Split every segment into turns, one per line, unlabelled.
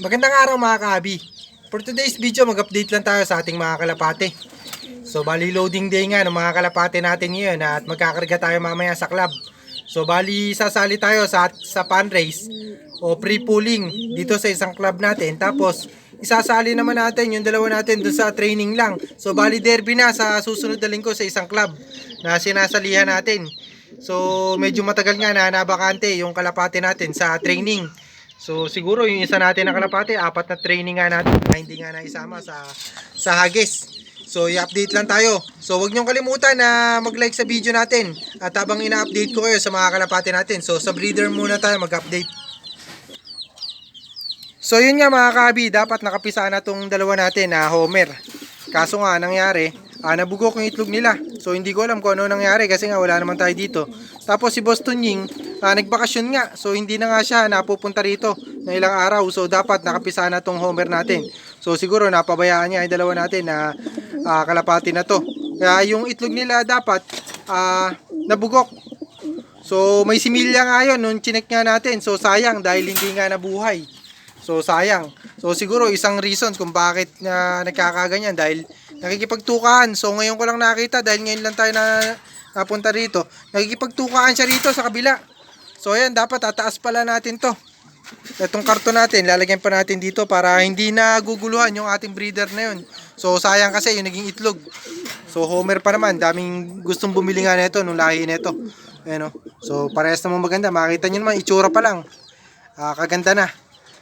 Magandang araw mga kaabi. For today's video, mag-update lang tayo sa ating mga kalapate. So bali loading day nga ng mga kalapate natin ngayon at magkakarga tayo mamaya sa club. So bali sasali tayo sa pan race o pre-pooling dito sa isang club natin. Tapos isasali naman natin yung dalawa natin doon sa training lang. So bali derby na sa susunod na linggo sa isang club na sinasalihan natin. So medyo matagal nga na nabakante yung kalapate natin sa training. So siguro yung isa natin na kalapate, apat na training nga natin na hindi nga naisama sa Hagis. So i-update lang tayo. So wag niyong kalimutan na mag-like sa video natin. At habang ina-update ko kayo sa mga kalapate natin. So sa breeder muna tayo mag-update. So yun nga mga kabi, dapat nakapisa na tong dalawa natin na Homer. Kaso nga nangyari, nabugok yung itlog nila. So hindi ko alam kung ano nangyari kasi nga wala naman tayo dito. Tapos si Boston Ying, nagbakasyon nga. So hindi na nga siya napupunta rito na ilang araw. So dapat nakapisa na tong Homer natin. So siguro napabayaan niya yung dalawa natin na kalapati na to. Kaya yung itlog nila dapat nabugok. So may similya nga yun nung chinek nga natin. So sayang dahil hindi nga nabuhay. So sayang. So siguro isang reason kung bakit nagkakaganyan dahil nakikipagtukaan. So ngayon ko lang nakita dahil ngayon lang tayo napunta rito. Nakikipagtukaan siya rito sa kabila. So ayan, dapat tataas pala natin to. Itong karton natin, lalagyan pa natin dito para hindi na guguluhan yung ating breeder na yun. So sayang kasi yung naging itlog. So Homer pa naman, daming gustong bumili nga nito nung lahi nito. Ayan, so parehas naman maganda. Makita nyo naman, itsura pa lang. Kaganda na.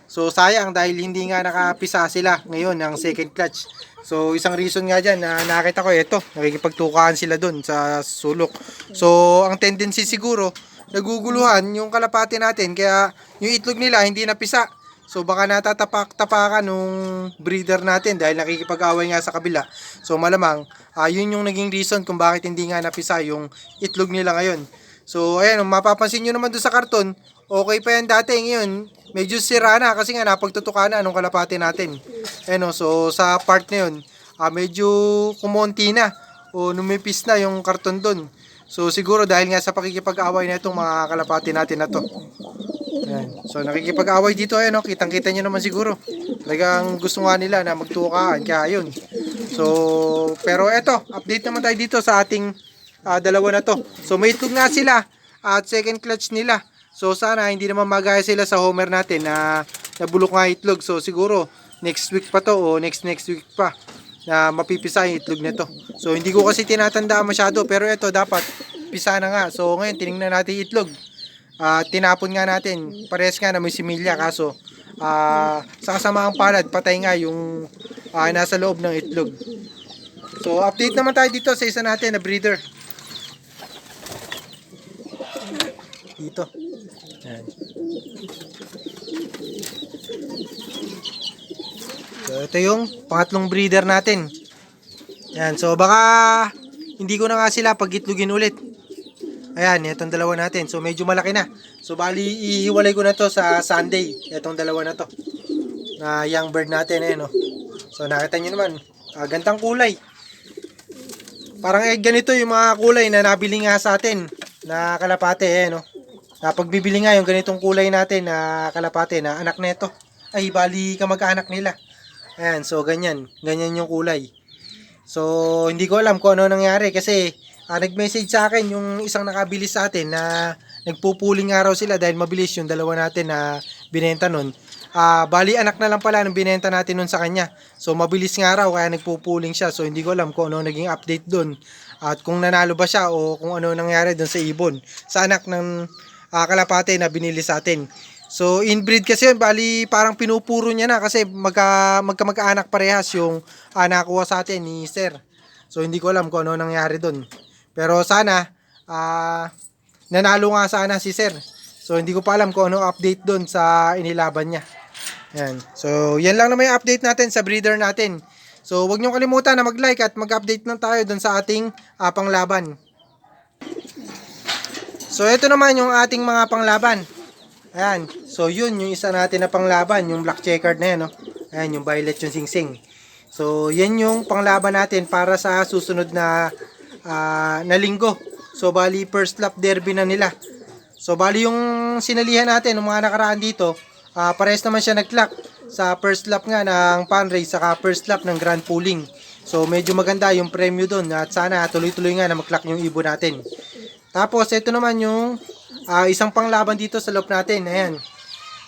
So sayang dahil hindi nga nakapisa sila ngayon ng second clutch. So isang reason nga dyan na nakita ko ito, nakikipagtukaan sila dun sa sulok. So ang tendency siguro, naguguluhan yung kalapati natin kaya yung itlog nila hindi napisa. So baka natatapak-tapakan nung breeder natin dahil nakikipag-away nga sa kabila. So malamang yun yung naging reason kung bakit hindi nga napisa yung itlog nila ngayon. So ayan, mapapansin nyo naman doon sa karton, okay pa yan dati. Ngayon medyo sira na kasi nga napagtutukan na anong kalapati natin. Ayan, so sa part na yun, medyo kumonti na o numipis na yung karton doon. So siguro dahil nga sa pakikipag-away na itong mga kalapati natin na to. Ayan. So nakikipag-away dito, ayan, kitang-kita nyo naman siguro. Talagang gusto nga nila na magtukaan, kaya yun. So pero eto, update naman tayo dito sa ating dalawa na to. So may itlog nga sila at second clutch nila. So sana hindi naman magaya sila sa Homer natin na nabulok nga itlog. So siguro next week pa to o next week pa na mapipisa yung itlog nito. So hindi ko kasi tinatandaan masyado pero ito dapat pisa na nga. So ngayon tiningnan natin itlog. Tinapon nga natin. Parehas nga na may similya kaso sa kasamaang palad patay nga yung nasa loob ng itlog. So update naman tayo dito sa isa natin na breeder. Dito. Ayan. So ito yung pangatlong breeder natin. Ayan, so baka hindi ko na nga sila pagitlugin ulit. Ayan, itong dalawa natin. So medyo malaki na. So bali ihiwalay ko na to sa Sunday. Itong dalawa na to. Na young bird natin eh, no. So nakita niyo naman, gandang kulay. Parang ganito yung mga kulay na nabili nga sa atin na kalapate eh, no. Pagbibili nga yung ganitong kulay natin na kalapate na anak nito. Ay bali kamag-anak nila. Ayan, so ganyan yung kulay. So hindi ko alam kung ano nangyari kasi nag-message sa akin yung isang nakabili sa atin na nagpupuling nga raw sila dahil mabilis yung dalawa natin na binenta nun. Bali anak na lang pala ng binenta natin nun sa kanya. So mabilis nga raw kaya nagpupuling siya. So hindi ko alam kung ano naging update dun at kung nanalo ba siya o kung ano nangyari dun sa ibon sa anak ng kalapate na binili sa atin. So inbreed kasi yun, bali parang pinupuro niya na kasi magkamag-anak parehas yung nakuha sa atin ni Sir. So hindi ko alam kung ano nangyari dun. Pero sana nanalo nga sana si Sir. So hindi ko pa alam kung ano update dun sa inilaban niya. Yan. So yan lang naman yung update natin sa breeder natin. So huwag niyo kalimutan na mag-like at mag-update na tayo dun sa ating panglaban. So ito naman yung ating mga panglaban. Ayan. So yun yung isa natin na panglaban, yung black checkered na yan, no? Ayan, yung violet yung singsing. So yan yung panglaban natin para sa susunod na linggo. So bali first lap derby na nila. So bali yung sinalihan natin ng mga nakaraan dito, Parehas naman siya nag-clock sa first lap nga ng pan race saka first lap ng grand pooling. So medyo maganda yung premyo doon at sana tuloy-tuloy nga na mag-clock yung ibon natin. Tapos ito naman yung isang panglaban dito sa loop natin. Ayan.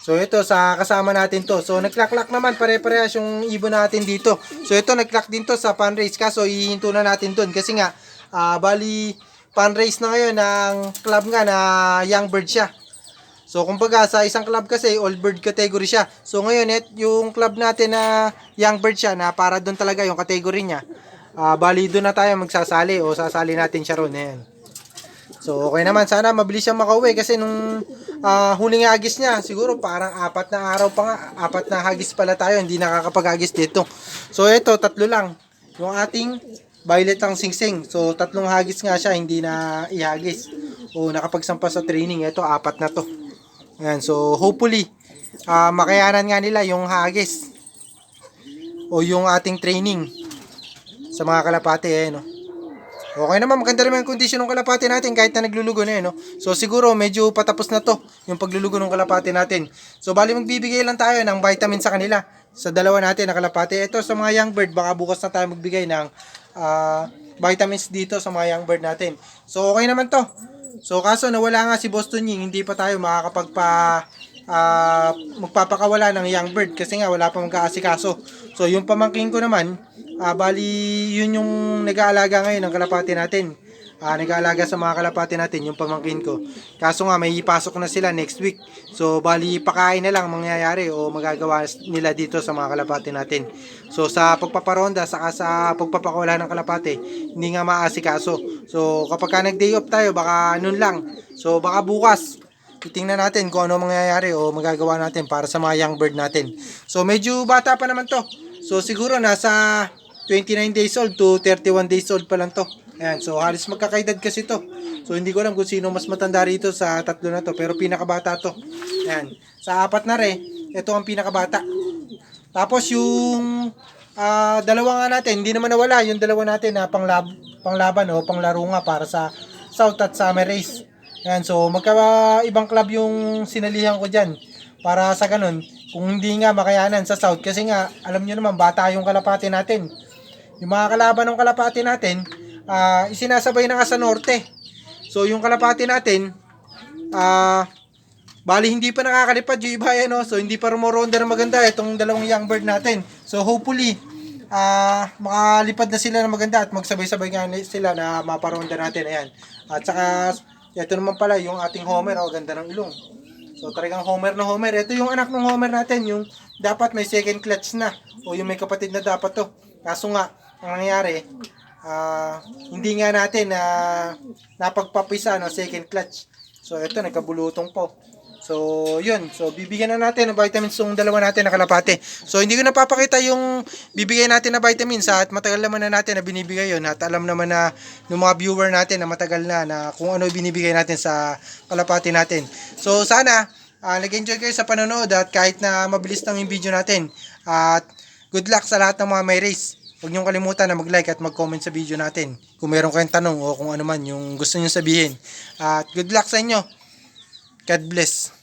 So ito sa kasama natin to. So nag-clock naman pare-parehas yung ibon natin dito. So ito nag-clock din to sa pan race kaso ihinto na natin doon kasi nga bali pan race na ngayon ng club nga na young bird siya. So kumbaga sa isang club kasi all bird category siya. So ngayon yung club natin na young bird siya na para doon talaga yung category niya. Bali doon na tayo magsasali o sasali natin siya ron. Ayan. So okay naman, sana mabilis siyang makauwi kasi nung huling hagis niya, siguro parang 4 na araw pa nga, 4 na hagis pala tayo, hindi nakakapag-hagis dito. So ito, 3 lang. Yung ating violet ang singsing. So 3 hagis nga siya, hindi na ihagis. O nakapagsampa sa training, ito 4 na to. Ayan, so hopefully, makayanan nga nila yung hagis. O yung ating training sa mga kalapate, no. Okay naman, maganda naman yung kondisyon ng kalapate natin kahit na naglulugo na no. So siguro medyo patapos na to yung paglulugo ng kalapate natin. So bali magbibigay lang tayo ng vitamin sa kanila. Sa dalawa natin na kalapate. Ito sa mga young bird, baka bukas na tayo magbigay ng vitamins dito sa mga young bird natin. So okay naman to. So kaso nawala nga si Boston Ying, hindi pa tayo magpapakawala ng young bird kasi nga wala pa mag-aasikaso. So yung pamangkin ko naman, bali yun yung nag-aalaga ngayon ng kalapati natin. Nag-aalaga sa mga kalapati natin yung pamangkin ko. Kaso nga may ipasok na sila next week. So bali pakain na lang mangyayari o magagawa nila dito sa mga kalapati natin. So sa pagpaparonda saka sa pagpapakawala ng kalapati, hindi nga maasikaso. So kapag ka nag-day off tayo, baka nun lang. So baka bukas titingnan natin kung ano mangyayari o magagawa natin para sa mga young bird natin. So medyo bata pa naman to. So siguro nasa 29 days old to 31 days old pa lang to. Ayan, so halos magkakaedad kasi to. So hindi ko alam kung sino mas matanda rito sa 3 na to, pero pinakabata to. Ayan, sa 4 na rin, ito ang pinakabata. Tapos yung dalawa nga natin, hindi naman nawala yung dalawa natin na panglaban o panglaro nga para sa South at Summer Race. Ayan, so ibang club yung sinalihan ko dyan para sa ganun, kung hindi nga makayanan sa South kasi nga, alam nyo naman, bata yung kalapati natin. Yung mga kalaban ng kalapati natin, isinasabay na nga sa Norte. So yung kalapati natin, bali hindi pa nakakalipad yung iba no? So hindi pa rumoronda na maganda itong dalawang young bird natin. So hopefully, makalipad na sila na maganda at magsabay-sabay nga sila na maparonda natin. Ayan. At saka, ito naman pala yung ating Homer, ganda ng ilong. So talagang Homer na Homer. Ito yung anak ng Homer natin, yung dapat may second clutch na o yung may kapatid na dapat to. Kaso nga, ang nangyayari, hindi nga natin napagpapisa no, second clutch. So ito, nagkabulutong po. So yun, so bibigyan na natin ng vitamins yung dalawa natin na kalapate. So hindi ko napapakita yung bibigyan natin na vitamins at matagal naman na natin na binibigay yun at alam naman na ng mga viewer natin na matagal na kung ano binibigay natin sa kalapate natin. So sana nag-enjoy kayo sa panonood at kahit na mabilis lang yung video natin at good luck sa lahat ng mga may race. Huwag niyong kalimutan na mag-like at mag-comment sa video natin kung meron kayong tanong o kung ano man yung gusto niyo sabihin. At good luck sa inyo. God bless.